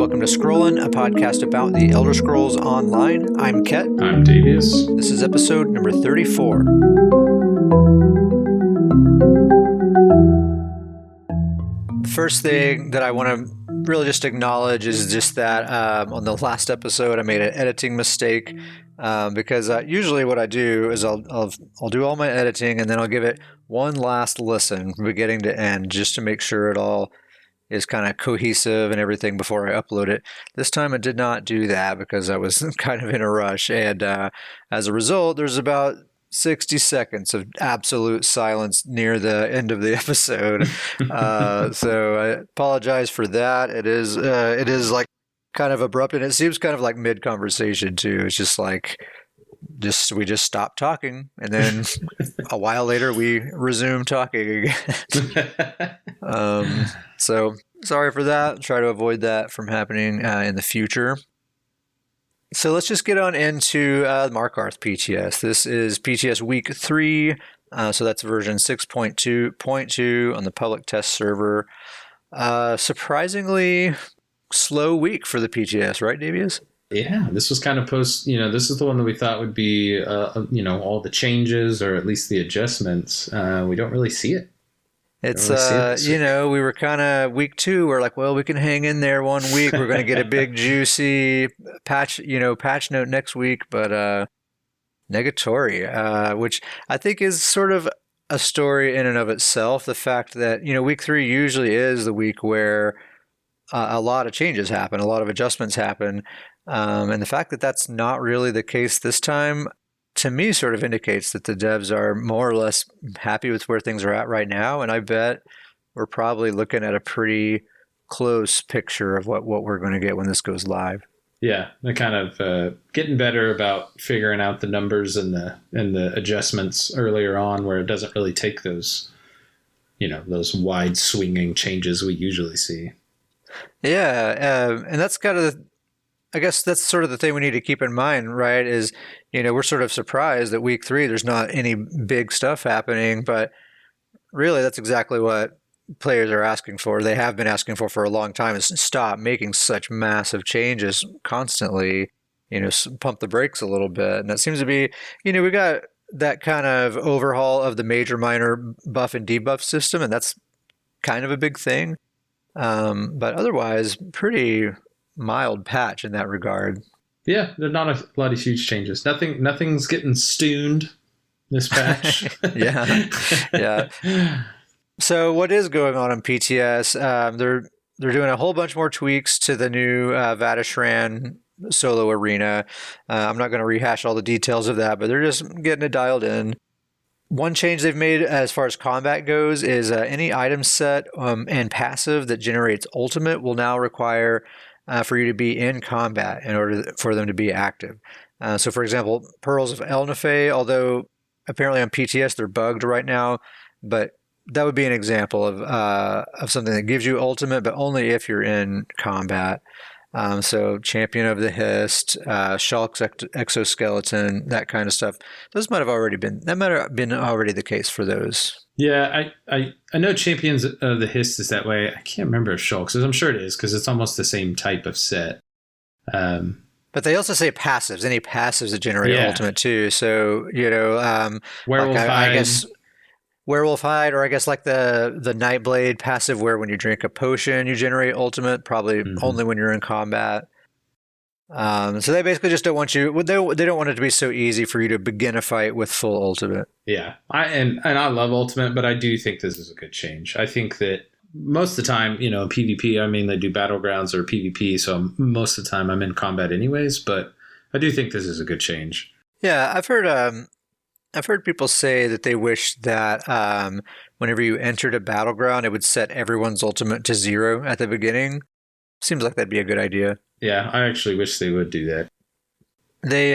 welcome to Scrollin', a podcast about the Elder Scrolls Online. I'm Ket. I'm Davius. This is episode number 34. The first thing that I want to really just acknowledge is just that on the last episode I made an editing mistake because usually what I do is I'll do all my editing and then I'll give it one last listen from beginning to end just to make sure it all is kind of cohesive and everything before I upload it. This time I did not do that because I was kind of in a rush, and as a result there's about 60 seconds of absolute silence near the end of the episode. So I apologize for that. It is like kind of abrupt, and it seems kind of like mid-conversation too. It's just like we just stopped talking, and then a while later we resume talking again. So sorry for that. Try to avoid that from happening in the future. So let's just get on into Markarth PTS. This is PTS week 3. So that's version 6.2.2 on the public test server. Surprisingly slow week for the PTS, right, Davius? Yeah, this was kind of post, this is the one that we thought would be, all the changes or at least the adjustments. We don't really see it. It's, we were kind of week 2. We're like, well, we can hang in there 1 week. We're going to get a big juicy patch note next week. But negatory, which I think is sort of a story in and of itself. The fact that, week 3 usually is the week where a lot of changes happen, a lot of adjustments happen. And the fact that that's not really the case this time, to me, sort of indicates that the devs are more or less happy with where things are at right now. And I bet we're probably looking at a pretty close picture of what we're going to get when this goes live. Yeah, they're kind of getting better about figuring out the numbers and the adjustments earlier on, where it doesn't really take those, those wide swinging changes we usually see. Yeah, and that's kind of I guess that's sort of the thing we need to keep in mind, right? Is, we're sort of surprised that week 3, there's not any big stuff happening, but really that's exactly what players are asking for. They have been asking for a long time, is stop making such massive changes constantly, pump the brakes a little bit. And that seems to be, we got that kind of overhaul of the major minor buff and debuff system, and that's kind of a big thing. But otherwise, pretty mild patch in that regard. Yeah, there's not a lot of huge changes. Nothing's getting stuned this patch. Yeah. So what is going on in PTS? They're doing a whole bunch more tweaks to the new Vatishran solo arena. I'm not going to rehash all the details of that, but they're just getting it dialed in. One change they've made as far as combat goes is any item set and passive that generates ultimate will now require for you to be in combat in order for them to be active. So, for example, Pearls of Elnafay, although apparently on PTS they're bugged right now, but that would be an example of something that gives you ultimate, but only if you're in combat. So Champion of the Hist, Shulk's exoskeleton, that kind of stuff. That might have been already the case for those. Yeah, I know Champions of the Hist is that way. I can't remember if Shulk's, I'm sure it is, because it's almost the same type of set. But they also say passives, any passives that generate ultimate too. So, Werewolf Hide. I guess Werewolf Hide, or I guess like the Nightblade passive, where when you drink a potion you generate ultimate, probably only when you're in combat. So they basically just don't want you. They don't want it to be so easy for you to begin a fight with full ultimate. Yeah, I love ultimate, but I do think this is a good change. I think that most of the time, in PvP, I mean, they do battlegrounds or PvP, so most of the time I'm in combat anyways. But I do think this is a good change. Yeah, I've heard people say that they wish that whenever you entered a battleground, it would set everyone's ultimate to 0 at the beginning. Seems like that'd be a good idea. Yeah, I actually wish they would do that. They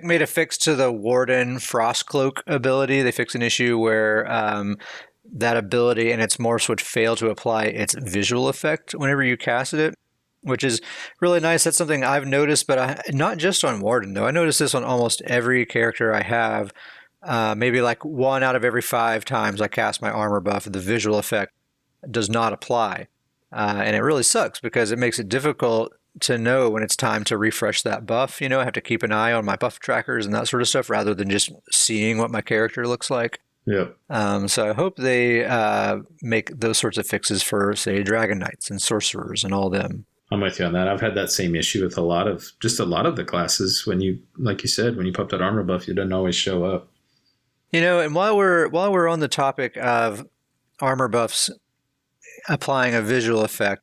made a fix to the Warden Frostcloak ability. They fixed an issue where that ability and its morphs would fail to apply its visual effect whenever you casted it, which is really nice. That's something I've noticed, but not just on Warden, though. I noticed this on almost every character I have. Maybe like 1 out of every 5 times I cast my armor buff, the visual effect does not apply. and it really sucks because it makes it difficult to know when it's time to refresh that buff. You know, I have to keep an eye on my buff trackers and that sort of stuff rather than just seeing what my character looks like. Yep. So I hope they make those sorts of fixes for, say, Dragon Knights and Sorcerers and all them. I'm with you on that. I've had that same issue with a lot of the classes. When you, like you said, when you pop that armor buff, it doesn't always show up. You know, and while we're on the topic of armor buffs applying a visual effect,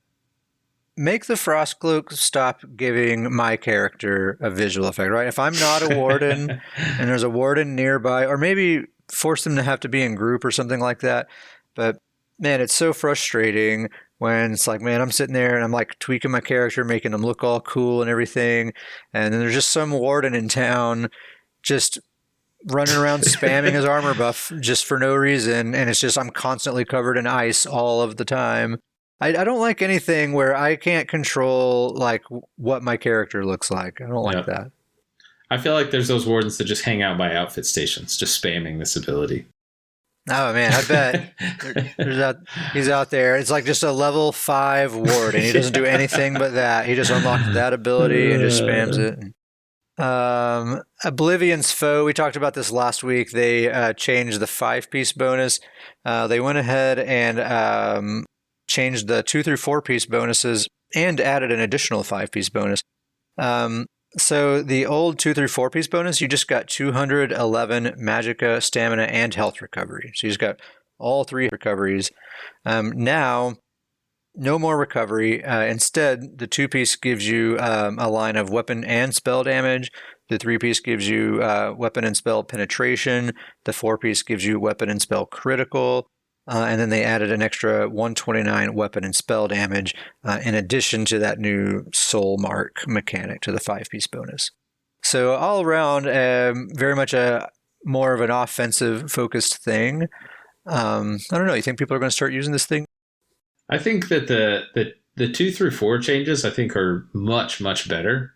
make the Frostcloak stop giving my character a visual effect, right? If I'm not a warden and there's a warden nearby, or maybe force them to have to be in group or something like that. But man, it's so frustrating when it's like, man, I'm sitting there and I'm like tweaking my character, making them look all cool and everything. And then there's just some warden in town just running around spamming his armor buff just for no reason. And it's just, I'm constantly covered in ice all of the time. I don't like anything where I can't control like what my character looks like. I don't like that. I feel like there's those wardens that just hang out by outfit stations, just spamming this ability. Oh man, I bet he's out there. It's like just a level 5 warden. He doesn't do anything but that. He just unlocked that ability and just spams it. Oblivion's Foe, we talked about this last week. They changed the 5-piece bonus. They went ahead and changed the 2 through 4-piece bonuses and added an additional 5-piece bonus. So the old 2 through 4-piece bonus, you just got 211 magicka, stamina, and health recovery. So you just got all 3 recoveries. Now, no more recovery. Instead, the 2-piece gives you a line of weapon and spell damage. The 3-piece gives you weapon and spell penetration. The 4-piece gives you weapon and spell critical. And then they added an extra 129 weapon and spell damage in addition to that new soul mark mechanic to the 5-piece bonus. So all around, very much a more of an offensive focused thing. I don't know. You think people are going to start using this thing? I think that the 2 through 4 changes I think are much, much better.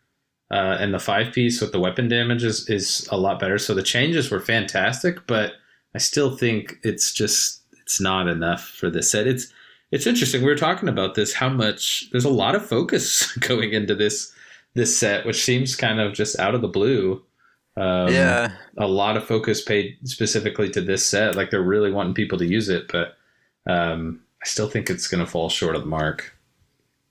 And the 5-piece with the weapon damage is a lot better. So the changes were fantastic, but I still think it's not enough for this set. It's interesting. We were talking about this, how much there's a lot of focus going into this set, which seems kind of just out of the blue. A lot of focus paid specifically to this set. Like they're really wanting people to use it, but I still think it's going to fall short of the mark.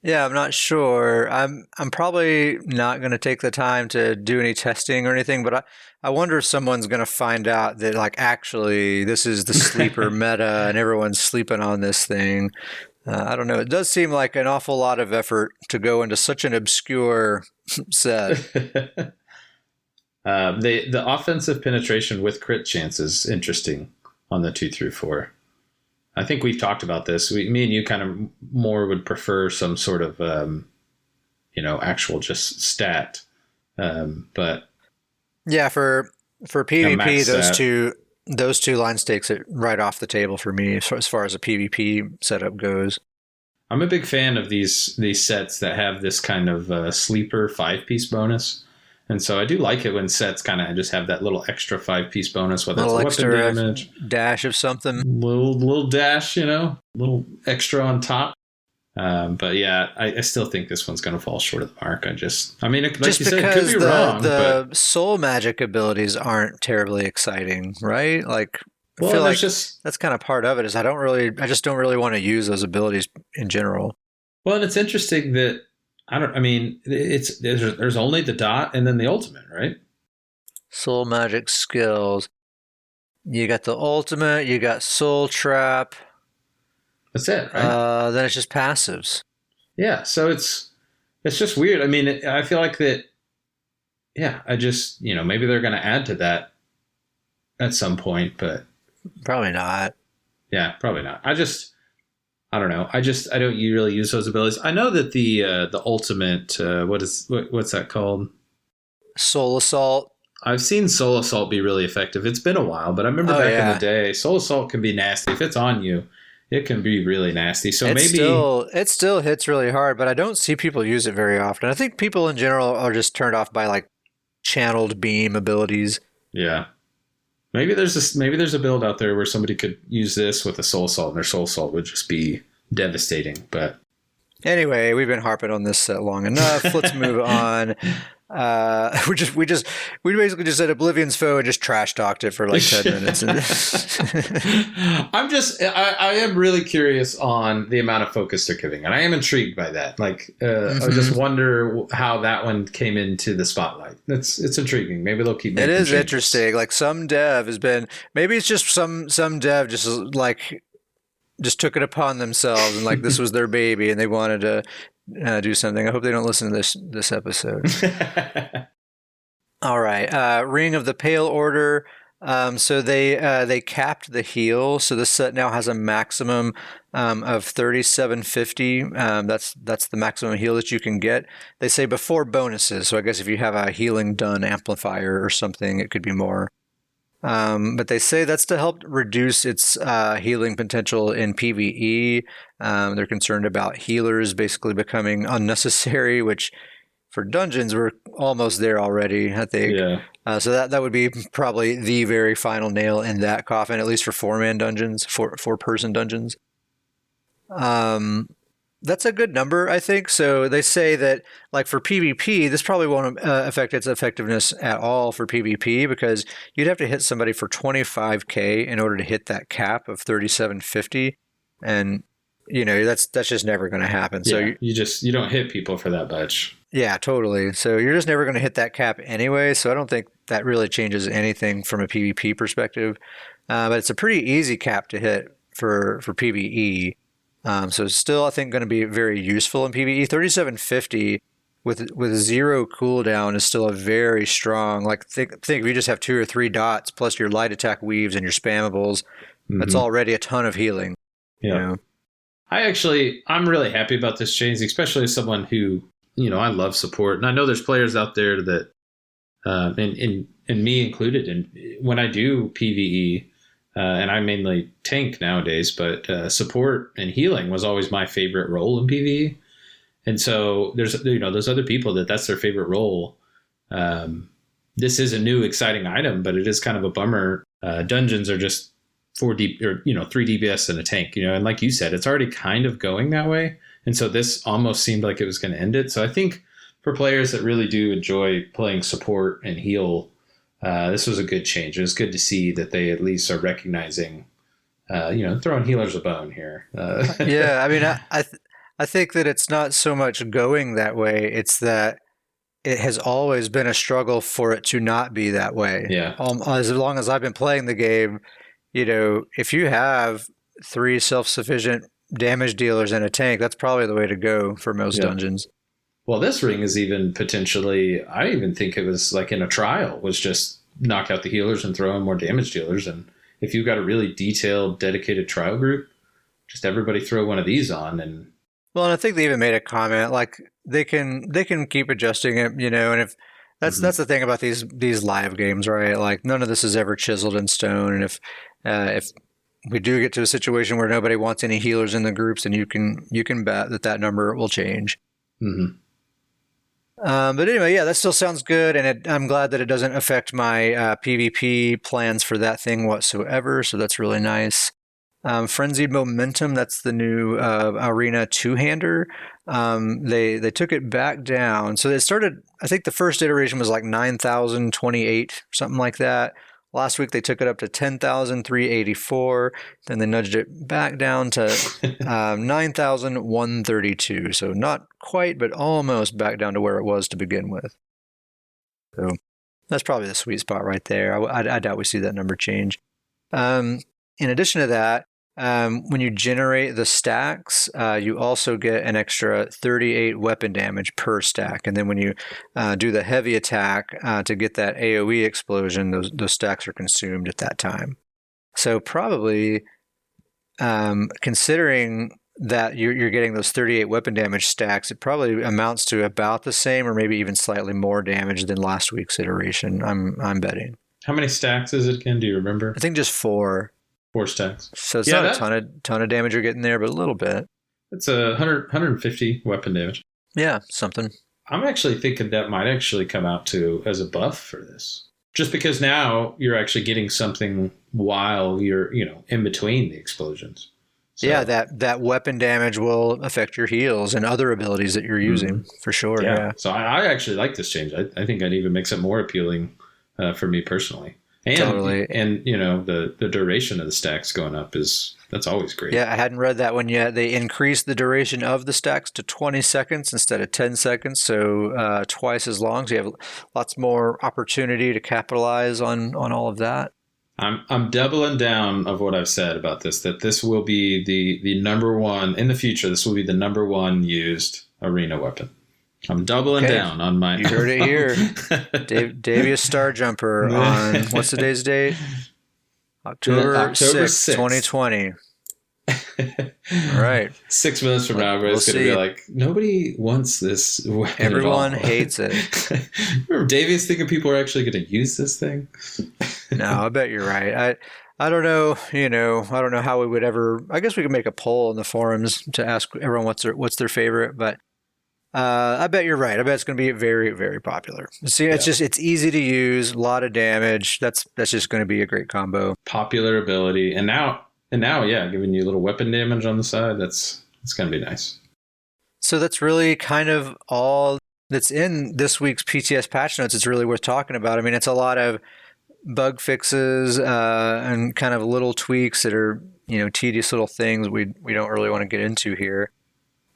Yeah, I'm not sure. I'm probably not going to take the time to do any testing or anything, but I wonder if someone's going to find out that like actually this is the sleeper meta and everyone's sleeping on this thing. I don't know. It does seem like an awful lot of effort to go into such an obscure set. The offensive penetration with crit chance is interesting on the 2 through 4. I think we've talked about this. Me and you kind of more would prefer some sort of, actual just stat. But yeah, for PvP, those two lines takes it right off the table for me as far as a PvP setup goes. I'm a big fan of these sets that have this kind of sleeper 5-piece bonus. And so I do like it when sets kind of just have that little extra 5-piece bonus, whether it's weapon damage, dash of something, little dash, little extra on top. But yeah, I still think this one's going to fall short of the mark. Like you said, it could be wrong. The soul magic abilities aren't terribly exciting, right? Like, I feel like that's kind of part of it. Is I just don't really want to use those abilities in general. Well, and it's interesting that. There's only the dot and then the ultimate, right? Soul magic skills. You got the ultimate, you got soul trap. That's it, right? Then it's just passives. Yeah, so it's just weird. I mean, I feel like that, yeah, maybe they're going to add to that at some point, but... Probably not. Yeah, probably not. I don't know. I don't really use those abilities. I know that the ultimate, what's that called? Soul Assault. I've seen Soul Assault be really effective. It's been a while, but I remember back in the day, Soul Assault can be nasty. If it's on you, it can be really nasty. So it still hits really hard, but I don't see people use it very often. I think people in general are just turned off by like channeled beam abilities. Yeah. Maybe there's a build out there where somebody could use this with a Soul Assault, and their Soul Assault would just be devastating. But Anyway, we've been harping on this long enough. Let's move on. We basically just said Oblivion's foe and just trash talked it for like 10 minutes. I am really curious on the amount of focus they're giving, and I am intrigued by that. Like, I just wonder how that one came into the spotlight. It's intriguing. Maybe they'll keep making It is changes. interesting. Like some dev has been, maybe it's just some dev just took it upon themselves and like this was their baby and they wanted to do something. I hope they don't listen to this episode. All right, Ring of the Pale Order. So they capped the heal. So this set now has a maximum of 3750. That's the maximum heal that you can get. They say before bonuses. So I guess if you have a healing done amplifier or something, it could be more. But they say that's to help reduce its healing potential in PvE. They're concerned about healers basically becoming unnecessary, which for dungeons, we're almost there already, I think. Yeah. So that would be probably the very final nail in that coffin, at least for four-man dungeons, four-person dungeons. That's a good number, I think. So they say that, like for PvP, this probably won't affect its effectiveness at all for PvP because you'd have to hit somebody for 25k in order to hit that cap of 3750, and that's just never going to happen. So you don't hit people for that much. Yeah, totally. So you're just never going to hit that cap anyway. So I don't think that really changes anything from a PvP perspective. But it's a pretty easy cap to hit for PvE. So it's still, I think, going to be very useful in PvE. 3750 with zero cooldown is still a very strong. Like think if you just have 2 or 3 dots plus your light attack weaves and your spammables, that's already a ton of healing. Yeah. I'm really happy about this change, especially as someone who, I love support. And I know there's players out there that, and me included, and when I do PvE, and I mainly tank nowadays, but support and healing was always my favorite role in PvE. And so there's other people that's their favorite role. This is a new exciting item, but it is kind of a bummer. Dungeons are just 3 DPS and a tank, and like you said, it's already kind of going that way. And so this almost seemed like it was going to end it. So I think for players that really do enjoy playing support and heal, this was a good change. It was good to see that they at least are recognizing, throwing healers a bone here. Yeah, I mean, I think that it's not so much going that way. It's that it has always been a struggle for it to not be that way. Yeah. As long as I've been playing the game, if you have 3 self-sufficient damage dealers in a tank, that's probably the way to go for most dungeons. Well, this ring is even potentially, I even think it was like in a trial, was just knock out the healers and throw in more damage dealers. And if you've got a really detailed, dedicated trial group, just everybody throw one of these on. And I think they even made a comment like they can keep adjusting it, and if that's the thing about these live games, right? Like none of this is ever chiseled in stone, and if we do get to a situation where nobody wants any healers in the groups, then you can bet that number will change. Mm-hmm. But anyway, yeah, that still sounds good, and I'm glad that it doesn't affect my PvP plans for that thing whatsoever. So that's really nice. Frenzied Momentum, that's the new Arena two-hander. They took it back down. So they started, I think the first iteration was like 9,028, something like that. Last week they took it up to 10,384. Then they nudged it back down to 9,132. So not quite, but almost back down to where it was to begin with. So that's probably the sweet spot right there. I doubt we see that number change. In addition to that, when you generate the stacks, you also get an extra 38 weapon damage per stack. And then when you do the heavy attack to get that AoE explosion, those stacks are consumed at that time. So probably considering that you're getting those 38 weapon damage stacks, it probably amounts to about the same or maybe even slightly more damage than last week's iteration. I'm betting. How many stacks is it again? Do you remember? I think just 4. 4 stacks. So it's not a ton of damage you're getting there, but a little bit. It's 150 weapon damage. Yeah, something. I'm actually thinking that might actually come out to as a buff for this. Just because now you're actually getting something while you're, in between the explosions. Yeah, So that weapon damage will affect your heals and other abilities that you're using for sure. yeah, Yeah, so I actually like this change. I think it even makes it more appealing for me personally. totally. And the duration of the stacks going up that's always great. Yeah, I hadn't read that one yet. They increased the duration of the stacks to 20 seconds instead of 10 seconds, so twice as long. So you have lots more opportunity to capitalize on all of that. I'm doubling down of what I've said about this, that this will be the number one in the future. This will be the number one used arena weapon. I'm doubling Okay, down on my. you heard it here. Davius Star Jumper on what's today's date? October October 6th, 6th. 2020. All right. 6 minutes from now, everybody's going to be like, nobody wants this weapon. Everyone at all. hates it. Remember Davies thinking people are actually going to use this thing? No, I bet you're right. I don't know, I don't know how we would ever. I guess we could make a poll in the forums to ask everyone what's their favorite, but I bet you're right. I bet it's going to be very, very popular. See, it's easy to use, a lot of damage. That's just going to be a great combo. Popular ability, and now, yeah, giving you a little weapon damage on the side. It's going to be nice. So that's really kind of all that's in this week's PTS patch notes. It's really worth talking about. I mean, it's a lot of bug fixes and kind of little tweaks that are tedious little things we don't really want to get into here.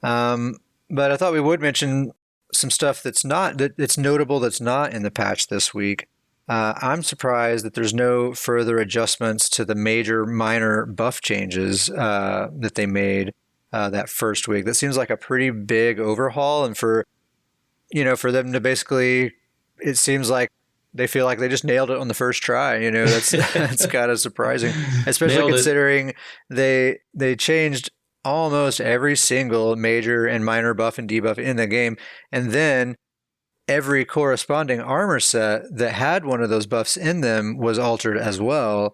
But I thought we would mention some stuff that's notable that's not in the patch this week. I'm surprised that there's no further adjustments to the major minor buff changes that they made that first week. That seems like a pretty big overhaul, and for them to basically, it seems like they feel like they just nailed it on the first try. That's kind of surprising, especially considering they changed almost every single major and minor buff and debuff in the game, and then every corresponding armor set that had one of those buffs in them was altered as well.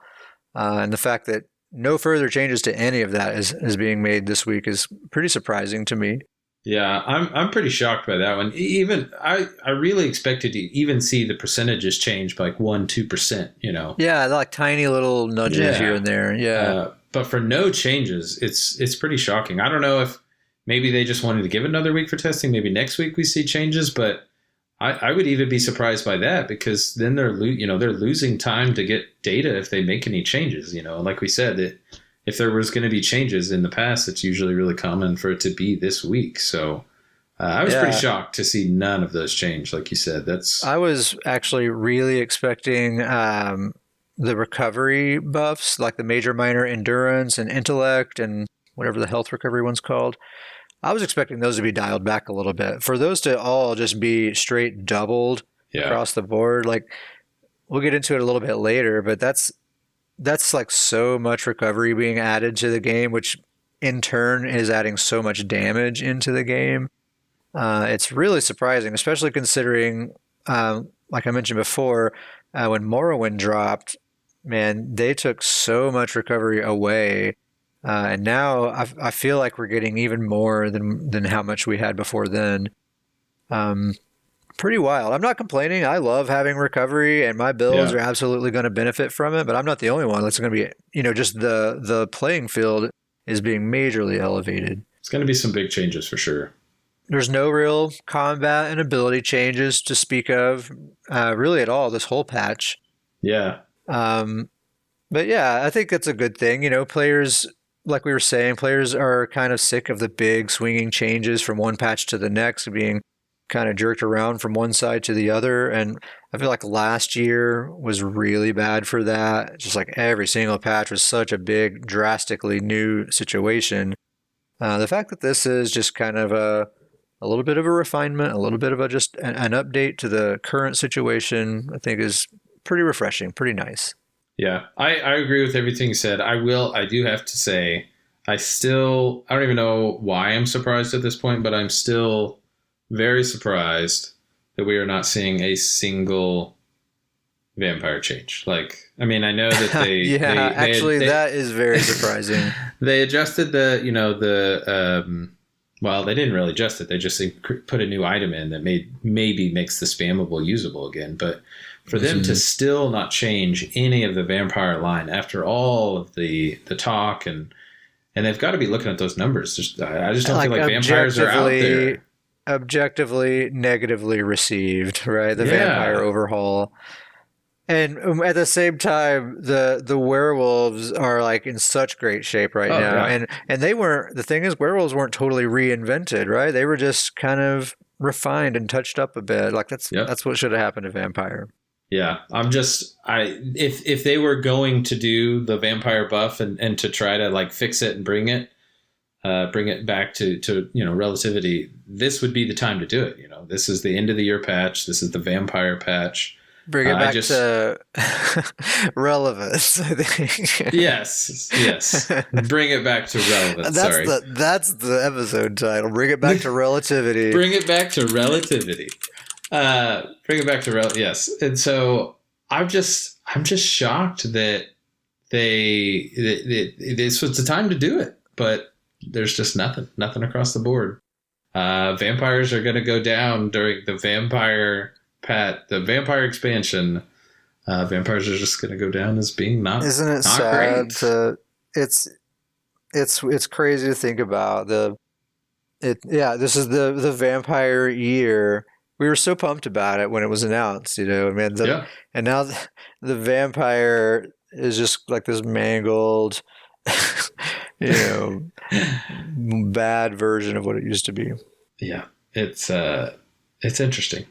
And the fact that no further changes to any of that is being made this week is pretty surprising to me. Yeah, I'm pretty shocked by that one. Even I really expected to even see the percentages change by like 1-2%. Yeah, like tiny little nudges here and there. Yeah, but for no changes, it's pretty shocking. I don't know if maybe they just wanted to give another week for testing. Maybe next week we see changes, but I would even be surprised by that, because then they're losing time to get data if they make any changes. Like we said, if there was going to be changes in the past, it's usually really common for it to be this week. So I was pretty shocked to see none of those change. Like you said, I was actually really expecting the recovery buffs, like the major minor endurance and intellect and whatever the health recovery one's called. I was expecting those to be dialed back a little bit. For those to all just be straight doubled across the board, like we'll get into it a little bit later, but that's like so much recovery being added to the game, which in turn is adding so much damage into the game. It's really surprising, especially considering, like I mentioned before, when Morrowind dropped, man, they took so much recovery away. And now I feel like we're getting even more than how much we had before then. Pretty wild. I'm not complaining. I love having recovery, and my builds are absolutely going to benefit from it. But I'm not the only one that's going to be, just the playing field is being majorly elevated. It's going to be some big changes for sure. There's no real combat and ability changes to speak of, really at all, this whole patch. Yeah. But yeah, I think that's a good thing. Players, like we were saying, players are kind of sick of the big swinging changes from one patch to the next, being kind of jerked around from one side to the other. And I feel like last year was really bad for that. Just like every single patch was such a big, drastically new situation. The fact that this is just kind of a little bit of a refinement, a little bit of just an update to the current situation, I think is pretty refreshing, pretty nice. Yeah, I agree with everything you said. I do have to say, I don't even know why I'm surprised at this point, but I'm still very surprised that we are not seeing a single vampire change. Like, I mean, I know that they that is very surprising. They adjusted well, they didn't really adjust it. They just put a new item in that maybe makes the spammable usable again. But for them to still not change any of the vampire line after all of the talk and And they've got to be looking at those numbers. I just don't Like feel like vampires are out there. objectively negatively received, right? The vampire Yeah. overhaul. And at the same time, the werewolves are like in such great shape right Oh now, yeah. and they weren't. The thing is, werewolves weren't totally reinvented, right? They were just kind of refined and touched up a bit. Like Yep. that's what should have happened to vampire. Yeah. If they were going to do the vampire buff and to try to like fix it and bring it back to relativity, this would be the time to do it. This is the end of the year patch. This is the vampire patch. Bring it back to relevance, I think. Yes. Bring it back to relevance. That's the episode title. Bring it back to relativity. Bring it back to relativity. Bring it back to yes. And so I'm just shocked that this was the time to do it, but there's just nothing across the board. Vampires are going to go down during the vampire expansion. Vampires are just going to go down as being not. Isn't it not sad? Great. It's crazy to think about this is the vampire year. We were so pumped about it when it was announced, man. And now the vampire is just like this mangled, bad version of what it used to be. Yeah, it's interesting.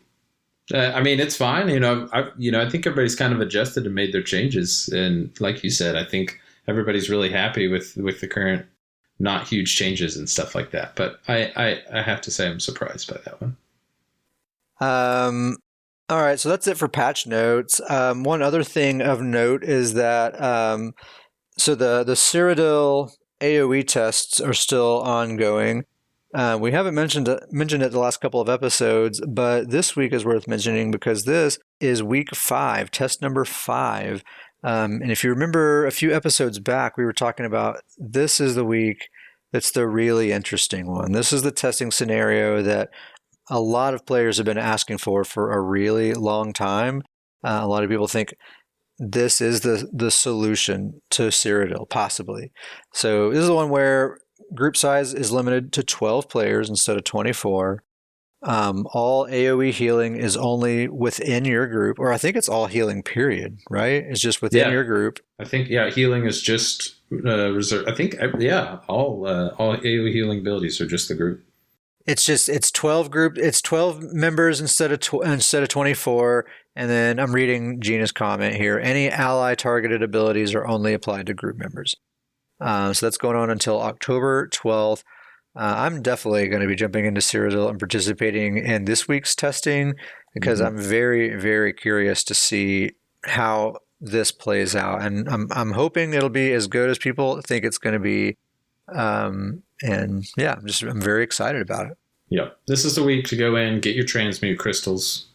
It's fine. I think everybody's kind of adjusted and made their changes, and like you said, I think everybody's really happy with the current not huge changes and stuff like that. But I have to say I'm surprised by that one. All right, so that's it for patch notes. One other thing of note is that so the Cyrodiil AoE tests are still ongoing. We haven't mentioned it the last couple of episodes, but this week is worth mentioning because this is week 5, test number 5. And if you remember a few episodes back, we were talking about this is the week that's the really interesting one. This is the testing scenario that a lot of players have been asking for a really long time. A lot of people think this is the solution to Cyrodiil, possibly. So this is the one where group size is limited to 12 players instead of 24. All AoE healing is only within your group, or I think it's all healing, period, right? It's just within your group. I think, healing is just reserved. I think, all AoE healing abilities are just the group. It's 12 members instead of 24. And then I'm reading Gina's comment here. Any ally targeted abilities are only applied to group members. So that's going on until October 12th. I'm definitely going to be jumping into Cyrodiil and participating in this week's testing because I'm very, very curious to see how this plays out. And I'm hoping it'll be as good as people think it's going to be. I'm very excited about it. Yeah, this is the week to go in, get your transmute crystals.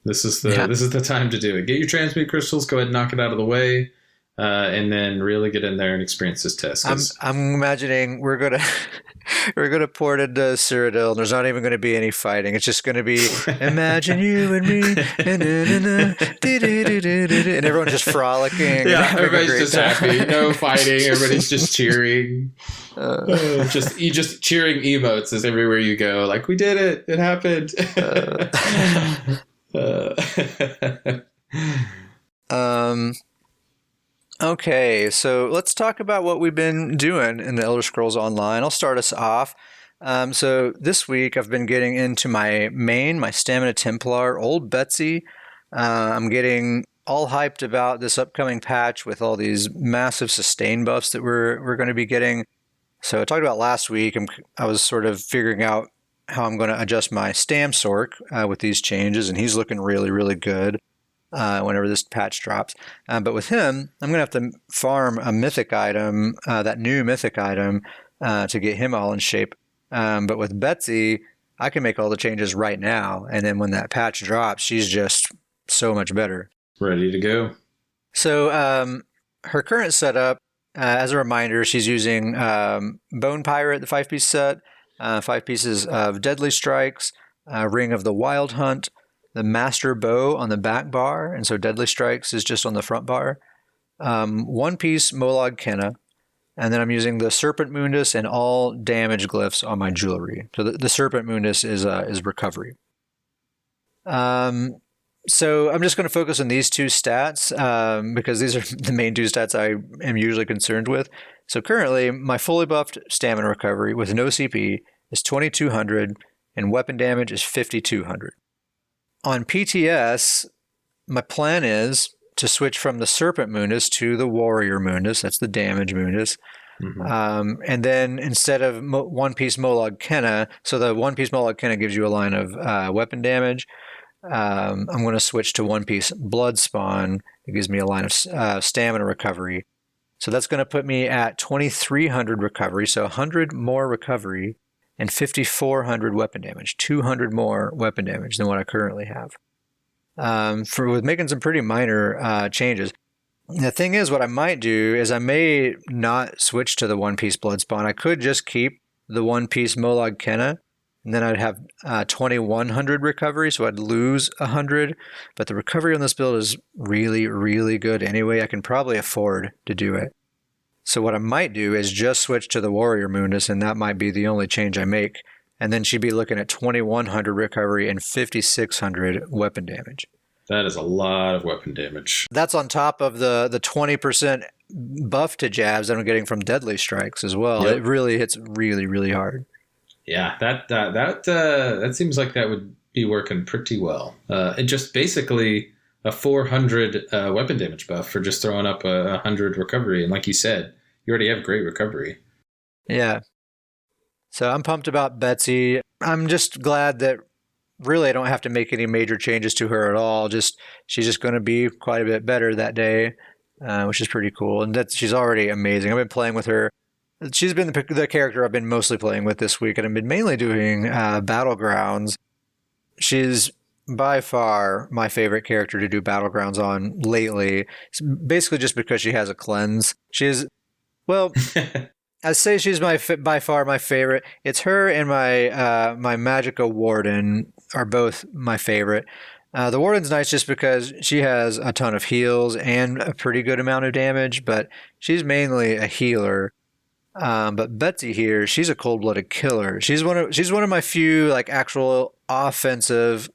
This is the time to do it. Get your transmute crystals. Go ahead and knock it out of the way. And then really get in there and experience this test. I'm imagining we're gonna port into Cyrodiil, and there's not even going to be any fighting. It's just going to be imagine you and me, and everyone's just frolicking. Yeah, everybody's just happy. No fighting. Everybody's just cheering. Just cheering emotes as everywhere you go. Like, we did it. It happened. Okay, so let's talk about what we've been doing in the Elder Scrolls Online. I'll start us off. So this week I've been getting into my Stamina Templar, Old Betsy. I'm getting all hyped about this upcoming patch with all these massive sustain buffs that we're going to be getting. So I talked about last week. I was sort of figuring out how I'm going to adjust my Stam Sork with these changes, and he's looking really, really good. Whenever this patch drops. But with him, I'm going to have to farm a mythic item, that new mythic item, to get him all in shape. But with Betsy, I can make all the changes right now. And then when that patch drops, she's just so much better. Ready to go. So her current setup, as a reminder, she's using Bone Pirate, the 5-piece set, 5 pieces of Deadly Strikes, Ring of the Wild Hunt, the Master Bow on the back bar, and so Deadly Strikes is just on the front bar. 1-piece Molag Kenna, And then I'm using the Serpent Mundus and all damage glyphs on my jewelry. So the Serpent Mundus is recovery. So I'm just going to focus on these two stats because these are the main two stats I am usually concerned with. So currently, my fully buffed stamina recovery with no CP is 2200 and weapon damage is 5200. On PTS, my plan is to switch from the Serpent Mundus to the Warrior Mundus. That's the damage Mundus. Mm-hmm. And then instead of One Piece Molag Kenna, so the One Piece Molag Kenna gives you a line of weapon damage. I'm going to switch to One Piece Blood Spawn. It gives me a line of stamina recovery. So that's going to put me at 2300 recovery, so 100 more recovery, and 5400 weapon damage, 200 more weapon damage than what I currently have. With making some pretty minor changes. The thing is, what I might do is I may not switch to the One Piece Blood Spawn. I could just keep the One Piece Molag Kenna, and then I'd have 2100 recovery, so I'd lose 100. But the recovery on this build is really, really good anyway. I can probably afford to do it. So what I might do is just switch to the Warrior Mundus, and that might be the only change I make. And then she'd be looking at 2100 recovery and 5600 weapon damage. That is a lot of weapon damage. That's on top of the 20% buff to jabs that I'm getting from deadly strikes as well. Yep. It really hits really, really hard. Yeah, that seems like that would be working pretty well. And just basically a 400 weapon damage buff for just throwing up 100 recovery. And like you said, you already have great recovery. Yeah. So I'm pumped about Betsy. I'm just glad that really I don't have to make any major changes to her at all. She's just going to be quite a bit better that day, which is pretty cool. And she's already amazing. I've been playing with her. She's been the character I've been mostly playing with this week, and I've been mainly doing Battlegrounds. She's by far my favorite character to do Battlegrounds on lately. It's basically just because she has a cleanse. I say she's by far my favorite. It's her and my Magicka Warden are both my favorite. The Warden's nice just because she has a ton of heals and a pretty good amount of damage, but she's mainly a healer. But Betsy here, she's a cold-blooded killer. She's one of my few like actual offensive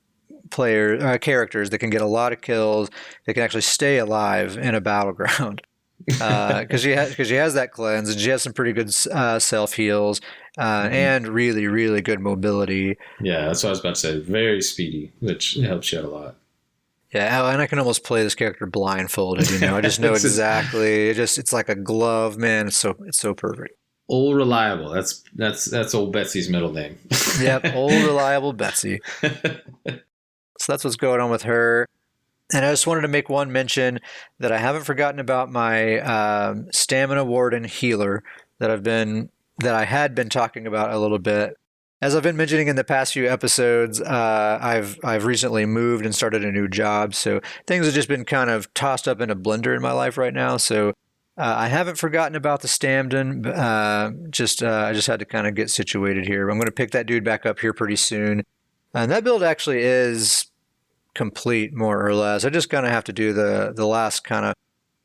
characters that can get a lot of kills. That can actually stay alive in a battleground. Because she has that cleanse and she has some pretty good self heals and really, really good mobility. Yeah, that's what I was about to say. Very speedy, which helps you out a lot. Yeah, and I can almost play this character blindfolded. I just know exactly. It's like a glove, man. It's so perfect. Old Reliable. That's old Betsy's middle name. Yep, Old Reliable Betsy. So that's what's going on with her. And I just wanted to make one mention that I haven't forgotten about my Stamina Warden healer that I had been talking about a little bit. As I've been mentioning in the past few episodes, I've recently moved and started a new job, so things have just been kind of tossed up in a blender in my life right now. So I haven't forgotten about the StamDen. I just had to kind of get situated here. I'm going to pick that dude back up here pretty soon, and that build actually is complete more or less. I just kind of have to do the last kind of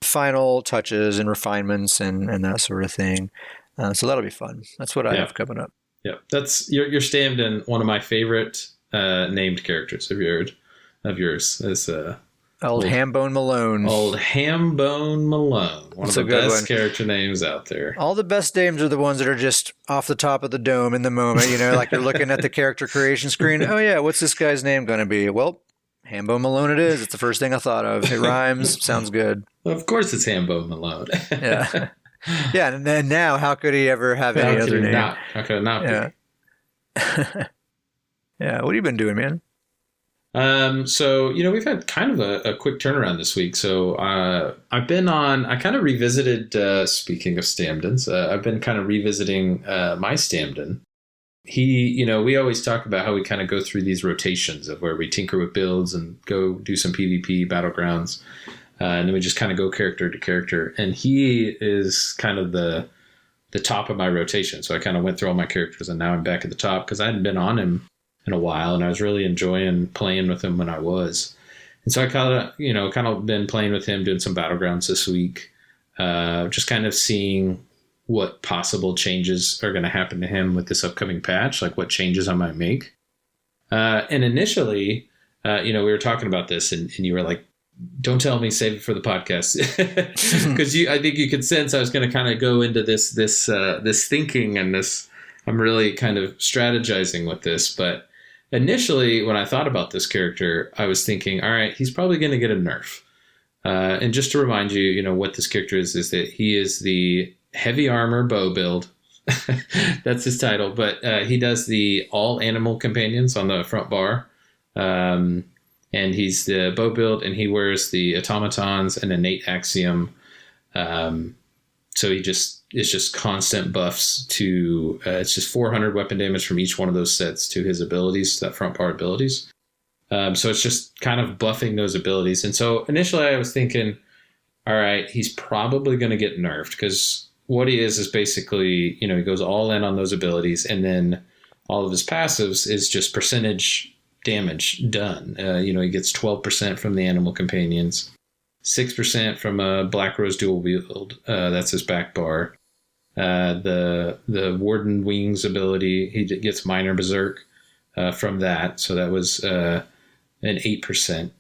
final touches and refinements and that sort of thing. So that'll be fun. That's what I have coming up. Yeah, that's your StamDen, one of my favorite named characters of yours. Is old Hambone Malone. Old Hambone Malone. One of the best character names out there. All the best names are the ones that are just off the top of the dome in the moment. Like you're looking at the character creation screen. Oh yeah, what's this guy's name going to be? Well, Hambone Malone it is. It's the first thing I thought of. It rhymes. Sounds good. Well, of course it's Hambone Malone. Yeah. Yeah, and then now, how could he ever have any other name? How could it not be? Yeah, what have you been doing, man? So, we've had kind of a quick turnaround this week. So I kind of revisited, speaking of StamDens, I've been kind of revisiting my StamDen. We always talk about how we kind of go through these rotations of where we tinker with builds and go do some PvP battlegrounds. And then we just kind of go character to character. And he is kind of the top of my rotation. So I kind of went through all my characters and now I'm back at the top because I hadn't been on him in a while and I was really enjoying playing with him when I was. And so I kind of been playing with him, doing some battlegrounds this week, just kind of seeing what possible changes are going to happen to him with this upcoming patch, like what changes I might make. And initially, we were talking about this, and you were like, "Don't tell me, save it for the podcast," because I think you could sense I was going to kind of go into this thinking and this. I'm really kind of strategizing with this, but initially, when I thought about this character, I was thinking, all right, he's probably going to get a nerf. And just to remind you, what this character is that he is the heavy armor bow build. That's his title, but he does the all animal companions on the front bar. And he's the bow build, and he wears the automatons and innate axiom. So it's just constant buffs to, it's just 400 weapon damage from each one of those sets to his abilities, that front bar abilities. So it's just kind of buffing those abilities. And so initially I was thinking, all right, he's probably going to get nerfed, because what he is basically, he goes all in on those abilities, and then all of his passives is just percentage damage done. He gets 12% from the animal companions, 6% from a Black Rose dual wield. That's his back bar. The Warden Wings ability, he gets minor berserk from that. So that was an 8%.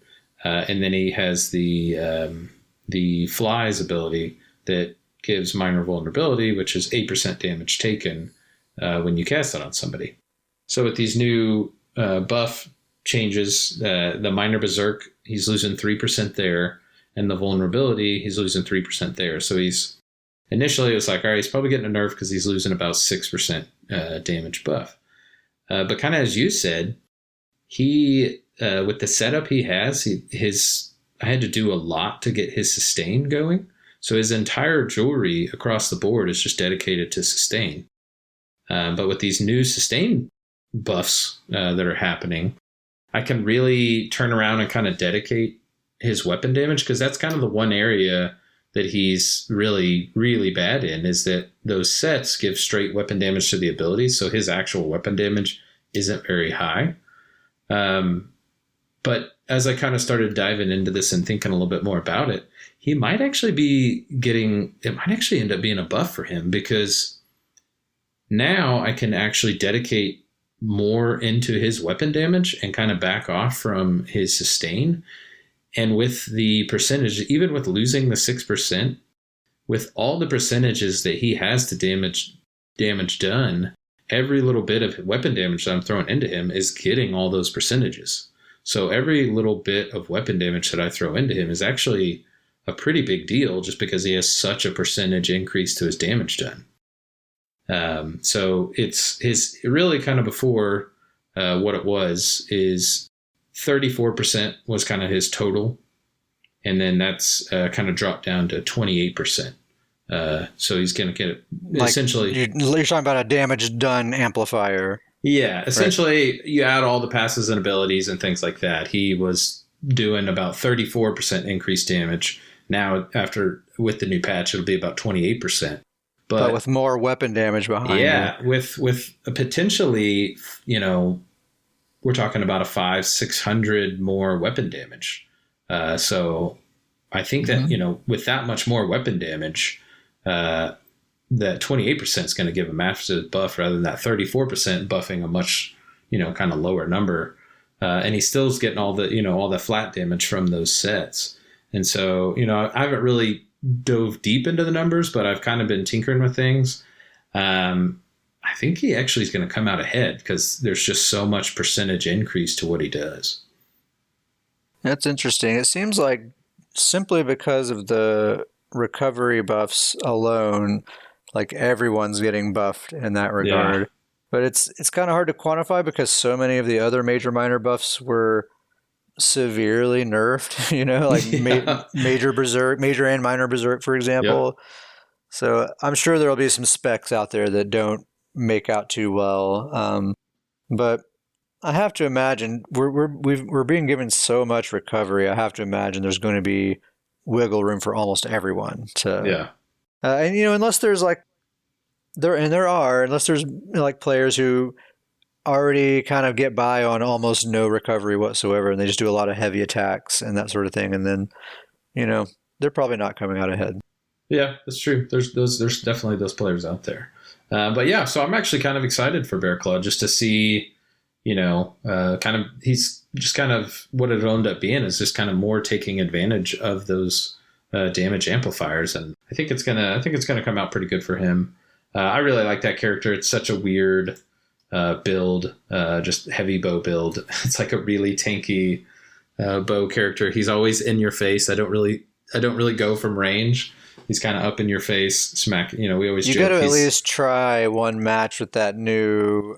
And then he has the Flies ability that gives minor vulnerability, which is 8% damage taken when you cast it on somebody. So with these new buff changes, the minor berserk, he's losing 3% there, and the vulnerability, he's losing 3% there. So initially it was like, all right, he's probably getting a nerf because he's losing about 6% damage buff. But kind of as you said, he with the setup he has, I had to do a lot to get his sustain going. So his entire jewelry across the board is just dedicated to sustain. But with these new sustain buffs that are happening, I can really turn around and kind of dedicate his weapon damage, because that's kind of the one area that he's really, really bad in, is that those sets give straight weapon damage to the abilities. So his actual weapon damage isn't very high. But as I kind of started diving into this and thinking a little bit more about it, it might actually end up being a buff for him, because now I can actually dedicate more into his weapon damage and kind of back off from his sustain. And with the percentage, even with losing the 6%, with all the percentages that he has to damage done, every little bit of weapon damage that I'm throwing into him is getting all those percentages. So every little bit of weapon damage that I throw into him is actually a pretty big deal, just because he has such a percentage increase to his damage done. So it's really kind of before what it was is 34% was kind of his total. And then that's kind of dropped down to 28%. So he's going to get essentially. You're talking about a damage done amplifier. Yeah, essentially, right? You add all the passes and abilities and things like that. He was doing about 34% increased damage. Now, with the new patch, it'll be about 28%. But with more weapon damage behind it. Yeah, with potentially, we're talking about a 500-600 more weapon damage. So I think that, with that much more weapon damage, that 28% is going to give a massive buff, rather than that 34% buffing a much, kind of lower number. And he still is getting all the flat damage from those sets. And so, I haven't really dove deep into the numbers, but I've kind of been tinkering with things. I think he actually is going to come out ahead, because there's just so much percentage increase to what he does. That's interesting. It seems like simply because of the recovery buffs alone, like everyone's getting buffed in that regard. Yeah. But it's kind of hard to quantify, because so many of the other major minor buffs were severely nerfed, like major berserk, major and minor berserk, for example. Yep. So I'm sure there'll be some specs out there that don't make out too well. But I have to imagine we're being given so much recovery. I have to imagine there's going to be wiggle room for almost everyone. And unless there's unless there's like players who already kind of get by on almost no recovery whatsoever, and they just do a lot of heavy attacks and that sort of thing, and then they're probably not coming out ahead. Yeah, that's true. There's definitely those players out there. But yeah, so I'm actually kind of excited for Bear Claw just to see, he's just kind of what it ended up being is just kind of more taking advantage of those damage amplifiers, and I think it's gonna come out pretty good for him. I really like that character. It's such a weird build, just heavy bow build. It's like a really tanky bow character. He's always in your face. I don't really go from range. He's kind of up in your face, smack. We always you joke. got to at least try one match with that new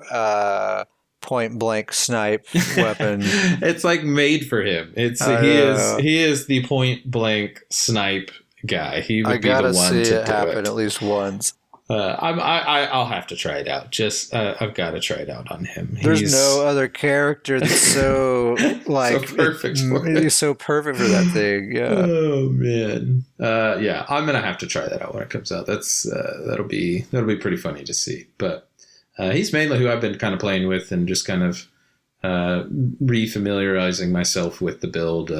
point blank snipe weapon. It's like made for him. He is the point blank snipe guy. He would be the one see to it do happen it. at least once. I'll have to try it out. Just I've got to try it out on him. There's no other character that's so like so perfect. He's so perfect for that thing. Yeah. Oh man. Yeah, I'm gonna have to try that out when it comes out. That'll be pretty funny to see. But he's mainly who I've been kind of playing with and just kind of refamiliarizing myself with the build.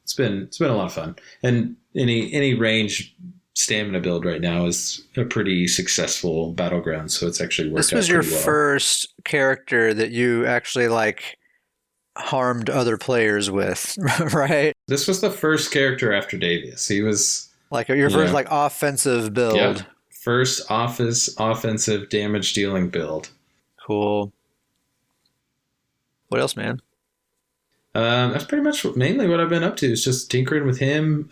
It's been a lot of fun. And any range stamina build right now is a pretty successful battleground, so it's actually worked out pretty well. This was your first character that you actually like harmed other players with, right? This was the first character after Davius. He was like your first like offensive build. Yeah. First offensive damage dealing build. Cool. What else, man? That's pretty much mainly what I've been up to. Is just tinkering with him.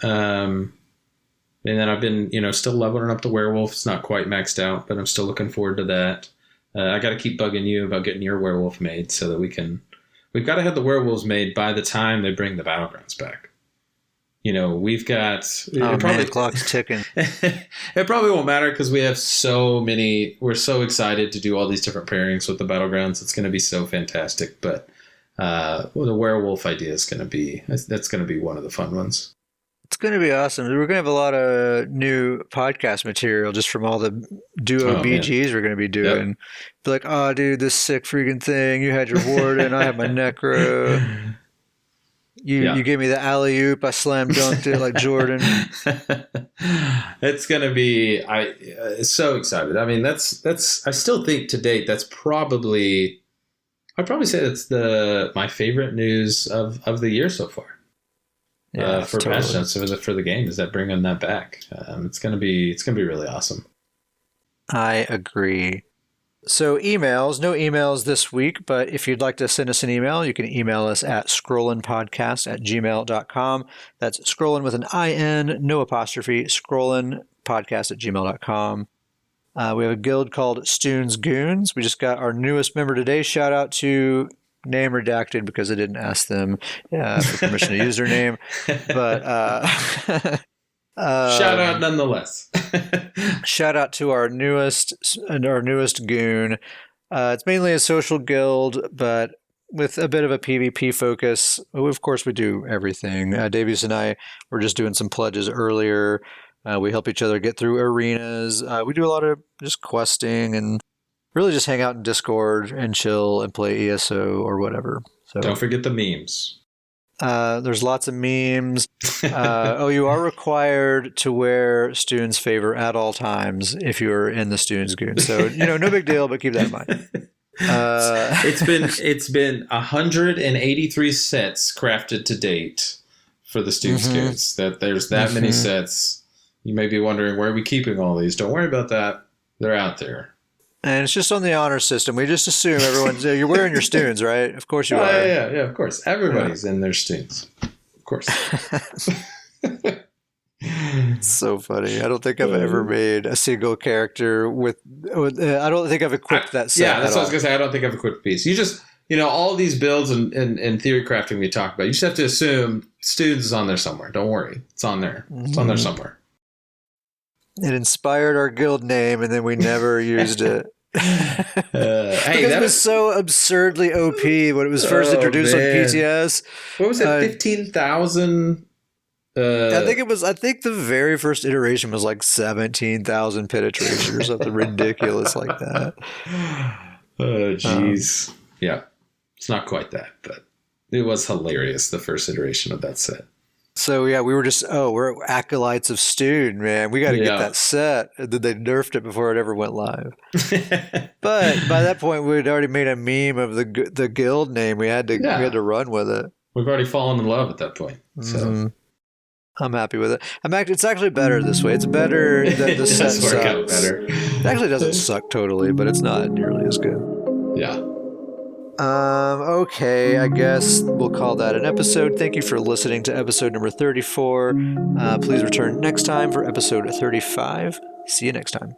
And then I've been, still leveling up the werewolf. It's not quite maxed out, but I'm still looking forward to that. I got to keep bugging you about getting your werewolf made so that we've got to have the werewolves made by the time they bring the battlegrounds back. We've got... the clock's ticking. It probably won't matter because we have so many... We're so excited to do all these different pairings with the battlegrounds. It's going to be so fantastic. But the werewolf idea is going to be... That's going to be one of the fun ones. It's going to be awesome. We're going to have a lot of new podcast material just from all the duo BGs we're going to be doing. Yep. Be like, oh, dude, this sick freaking thing. You had your warden. I have my necro. You gave me the alley-oop. I slam dunked it like Jordan. It's going to be so excited. I mean, that's I still think to date that's probably I'd probably say that's my favorite news of the year so far. Yeah, for totally. patch notes for the game is that bringing that back. It's gonna be really awesome. I agree. So emails, no emails this week, but if you'd like to send us an email, you can email us at scrollinpodcast@gmail.com. That's scrollin with an IN, no apostrophe, scrollinpodcast@gmail.com. We have a guild called Stoon's Goons. We just got our newest member today. Shout out to name redacted because I didn't ask them for permission to use their name. But shout out nonetheless. Shout out to our newest goon. It's mainly a social guild, but with a bit of a PvP focus. Of course, we do everything. Davies and I were just doing some pledges earlier. We help each other get through arenas. We do a lot of just questing and really just hang out in Discord and chill and play ESO or whatever. So don't forget the memes. There's lots of memes. You are required to wear Stoon's favor at all times if you're in the Stoon's Goon. So, no big deal, but keep that in mind. It's been 183 sets crafted to date for the Stoon's Goons. That there's that many sets. You may be wondering, where are we keeping all these? Don't worry about that. They're out there. And it's just on the honor system. We just assume everyone's... you're wearing your Stoons, right? Of course you are. Yeah, of course. Everybody's in their Stoons. Of course. It's so funny. I don't think I've ever made a single character with... I don't think I've equipped that set. Yeah, that's what I was going to say. I don't think I've equipped a piece. You just... all these builds and theory crafting we talk about, you just have to assume Stoons is on there somewhere. Don't worry. It's on there. It's on there somewhere. It inspired our guild name, and then we never used it. Because it was so absurdly OP when it was first introduced on PTS. What was it? 15,000. I think the very first iteration was like 17,000 penetration or something ridiculous like that. Oh, jeez. Yeah, it's not quite that, but it was hilarious. The first iteration of that set. So yeah, we were just we're acolytes of Stune, man. We got to get Yeah. that set. And then they nerfed it before it ever went live. But by that point, we'd already made a meme of the guild name. We had to run with it. We've already fallen in love at that point. So I'm happy with it. It's actually better this way. It's better than the set does work out sucks. better. It actually doesn't suck totally, but it's not nearly as good. Yeah. Okay, I guess we'll call that an episode. Thank you for listening to episode number 34. Please return next time for episode 35. See you next time.